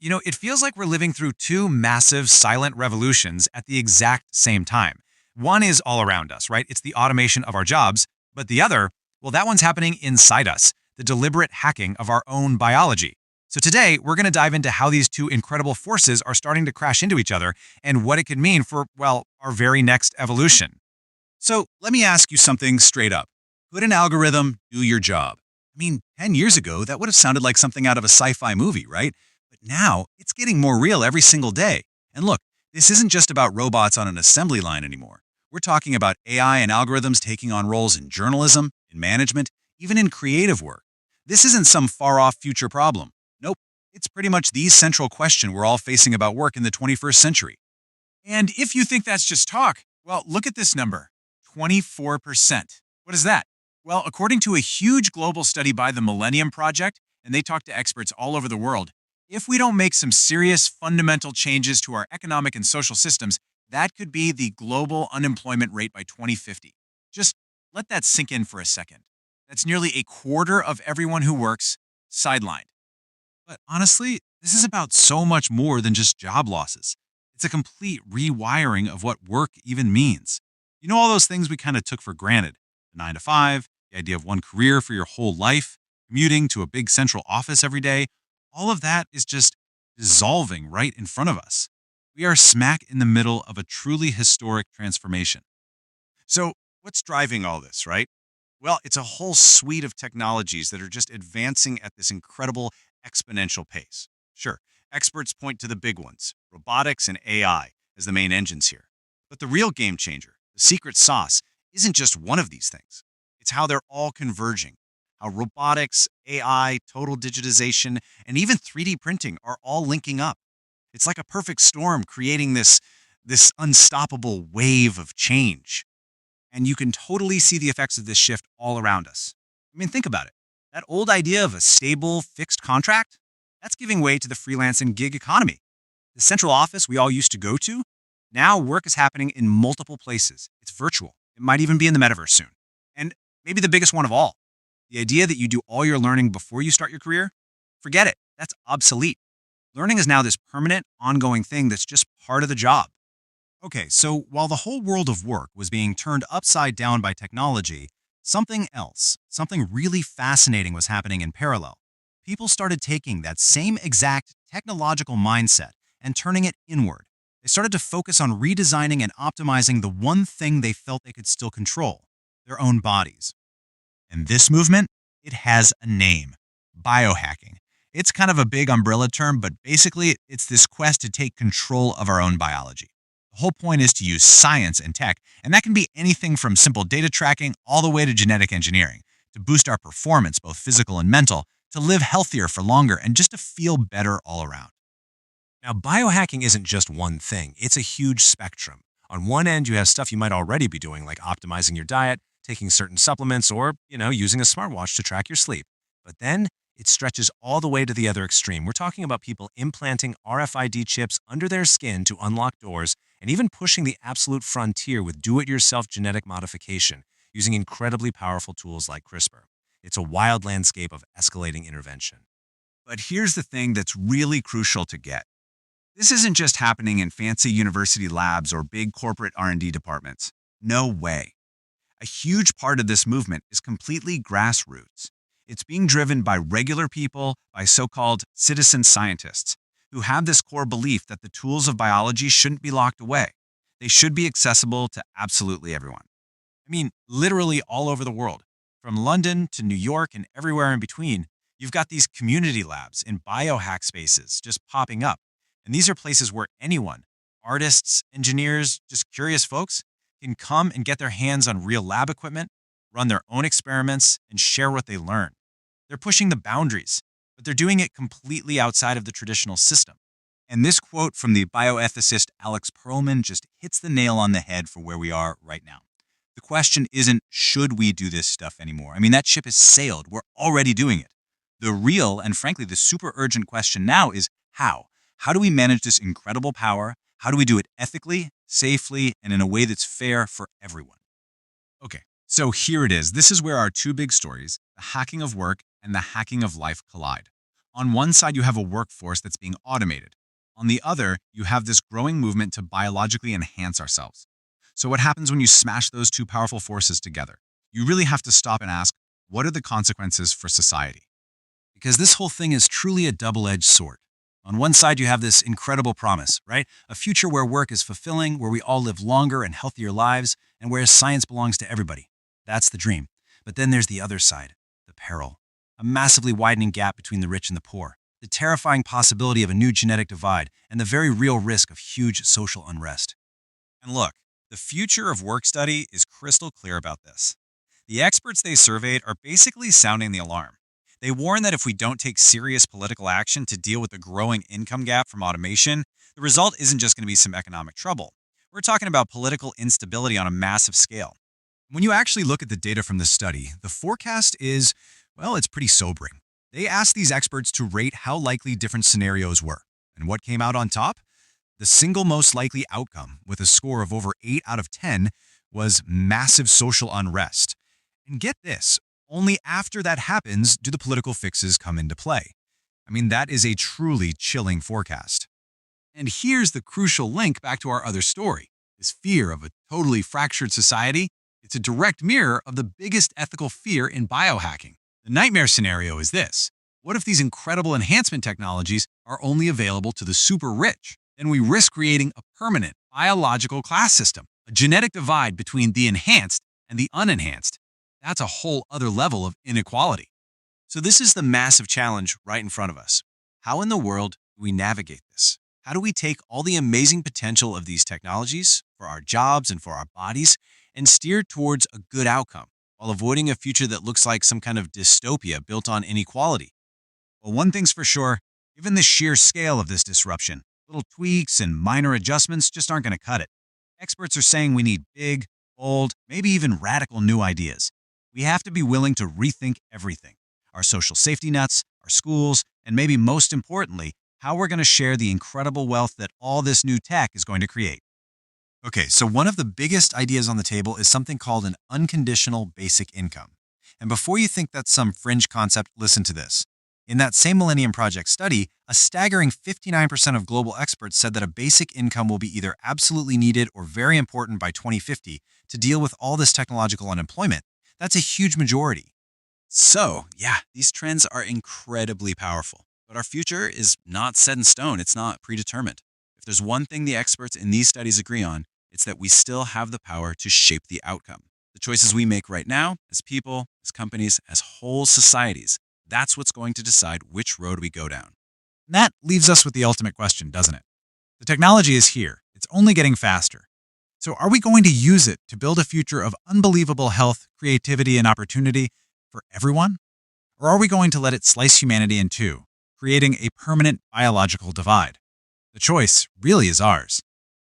It feels like we're living through two massive silent revolutions at the exact same time. One is all around us, right? It's the automation of our jobs. But the other, well, that one's happening inside us, the deliberate hacking of our own biology. So today, we're going to dive into how these two incredible forces are starting to crash into each other and what it could mean for, well, our very next evolution. So let me ask you something straight up. Could an algorithm do your job? 10 years ago, that would have sounded like something out of a sci-fi movie, right? But now, it's getting more real every single day. And look, this isn't just about robots on an assembly line anymore. We're talking about AI and algorithms taking on roles in journalism, in management, even in creative work. This isn't some far-off future problem. Nope, it's pretty much the central question we're all facing about work in the 21st century. And if you think that's just talk, well, look at this number, 24%. What is that? Well, according to a huge global study by the Millennium Project, and they talked to experts all over the world, if we don't make some serious fundamental changes to our economic and social systems, that could be the global unemployment rate by 2050. Just let that sink in for a second. That's nearly a quarter of everyone who works sidelined. But honestly, this is about so much more than just job losses. It's a complete rewiring of what work even means. You know all those things we kind of took for granted? The 9 to 5, the idea of one career for your whole life, commuting to a big central office every day, all of that is just dissolving right in front of us. We are smack in the middle of a truly historic transformation. So, what's driving all this, right? Well, it's a whole suite of technologies that are just advancing at this incredible exponential pace. Sure, experts point to the big ones, robotics and AI, as the main engines here. But the real game changer, the secret sauce, isn't just one of these things. It's how they're all converging. How robotics, AI, total digitization, and even 3D printing are all linking up. It's like a perfect storm creating this unstoppable wave of change. And you can totally see the effects of this shift all around us. Think about it. That old idea of a stable, fixed contract, that's giving way to the freelance and gig economy. The central office we all used to go to, now work is happening in multiple places. It's virtual. It might even be in the metaverse soon. And maybe the biggest one of all, the idea that you do all your learning before you start your career, forget it. That's obsolete. Learning is now this permanent, ongoing thing that's just part of the job. Okay, so while the whole world of work was being turned upside down by technology, something else, something really fascinating was happening in parallel. People started taking that same exact technological mindset and turning it inward. They started to focus on redesigning and optimizing the one thing they felt they could still control, their own bodies. And this movement, it has a name, biohacking. It's kind of a big umbrella term, but basically it's this quest to take control of our own biology. The whole point is to use science and tech, and that can be anything from simple data tracking all the way to genetic engineering, to boost our performance, both physical and mental, to live healthier for longer, and just to feel better all around. Now, biohacking isn't just one thing. It's a huge spectrum. On one end, you have stuff you might already be doing, like optimizing your diet, taking certain supplements, or, using a smartwatch to track your sleep. But then it stretches all the way to the other extreme. We're talking about people implanting RFID chips under their skin to unlock doors, and even pushing the absolute frontier with do-it-yourself genetic modification, using incredibly powerful tools like CRISPR. It's a wild landscape of escalating intervention. But here's the thing that's really crucial to get. This isn't just happening in fancy university labs or big corporate R&D departments. No way. A huge part of this movement is completely grassroots. It's being driven by regular people, by so-called citizen scientists, who have this core belief that the tools of biology shouldn't be locked away. They should be accessible to absolutely everyone. Literally all over the world. From London to New York and everywhere in between, you've got these community labs in biohack spaces just popping up. And these are places where anyone, artists, engineers, just curious folks, can come and get their hands on real lab equipment, run their own experiments, and share what they learn. They're pushing the boundaries, but they're doing it completely outside of the traditional system. And this quote from the bioethicist Alex Perlman just hits the nail on the head for where we are right now. The question isn't, should we do this stuff anymore? That ship has sailed. We're already doing it. The real, and frankly, the super urgent question now is how? How do we manage this incredible power? How do we do it ethically, safely, and in a way that's fair for everyone? Okay, so here it is. This is where our two big stories, the hacking of work and the hacking of life, collide. On one side, you have a workforce that's being automated. On the other, you have this growing movement to biologically enhance ourselves. So what happens when you smash those two powerful forces together? You really have to stop and ask, what are the consequences for society? Because this whole thing is truly a double-edged sword. On one side, you have this incredible promise, right? A future where work is fulfilling, where we all live longer and healthier lives, and where science belongs to everybody. That's the dream. But then there's the other side, the peril. A massively widening gap between the rich and the poor. The terrifying possibility of a new genetic divide, and the very real risk of huge social unrest. And look, the future of work study is crystal clear about this. The experts they surveyed are basically sounding the alarm. They warn that if we don't take serious political action to deal with the growing income gap from automation, the result isn't just going to be some economic trouble. We're talking about political instability on a massive scale. When you actually look at the data from this study, the forecast is, well, it's pretty sobering. They asked these experts to rate how likely different scenarios were. And what came out on top? The single most likely outcome, with a score of over 8 out of 10, was massive social unrest. And get this, only after that happens do the political fixes come into play. I mean, that is a truly chilling forecast. And here's the crucial link back to our other story. This fear of a totally fractured society, it's a direct mirror of the biggest ethical fear in biohacking. The nightmare scenario is this. What if these incredible enhancement technologies are only available to the super rich? Then we risk creating a permanent biological class system, a genetic divide between the enhanced and the unenhanced. That's a whole other level of inequality. So this is the massive challenge right in front of us. How in the world do we navigate this? How do we take all the amazing potential of these technologies for our jobs and for our bodies and steer towards a good outcome while avoiding a future that looks like some kind of dystopia built on inequality? Well, one thing's for sure, given the sheer scale of this disruption, little tweaks and minor adjustments just aren't going to cut it. Experts are saying we need big, bold, maybe even radical new ideas. We have to be willing to rethink everything. Our social safety nets, our schools, and maybe most importantly, how we're going to share the incredible wealth that all this new tech is going to create. Okay, so one of the biggest ideas on the table is something called an unconditional basic income. And before you think that's some fringe concept, listen to this. In that same Millennium Project study, a staggering 59% of global experts said that a basic income will be either absolutely needed or very important by 2050 to deal with all this technological unemployment. That's a huge majority. So, yeah, these trends are incredibly powerful. But our future is not set in stone. It's not predetermined. If there's one thing the experts in these studies agree on, it's that we still have the power to shape the outcome. The choices we make right now, as people, as companies, as whole societies, that's what's going to decide which road we go down. And that leaves us with the ultimate question, doesn't it? The technology is here. It's only getting faster. So are we going to use it to build a future of unbelievable health, creativity, and opportunity for everyone? Or are we going to let it slice humanity in two, creating a permanent biological divide? The choice really is ours.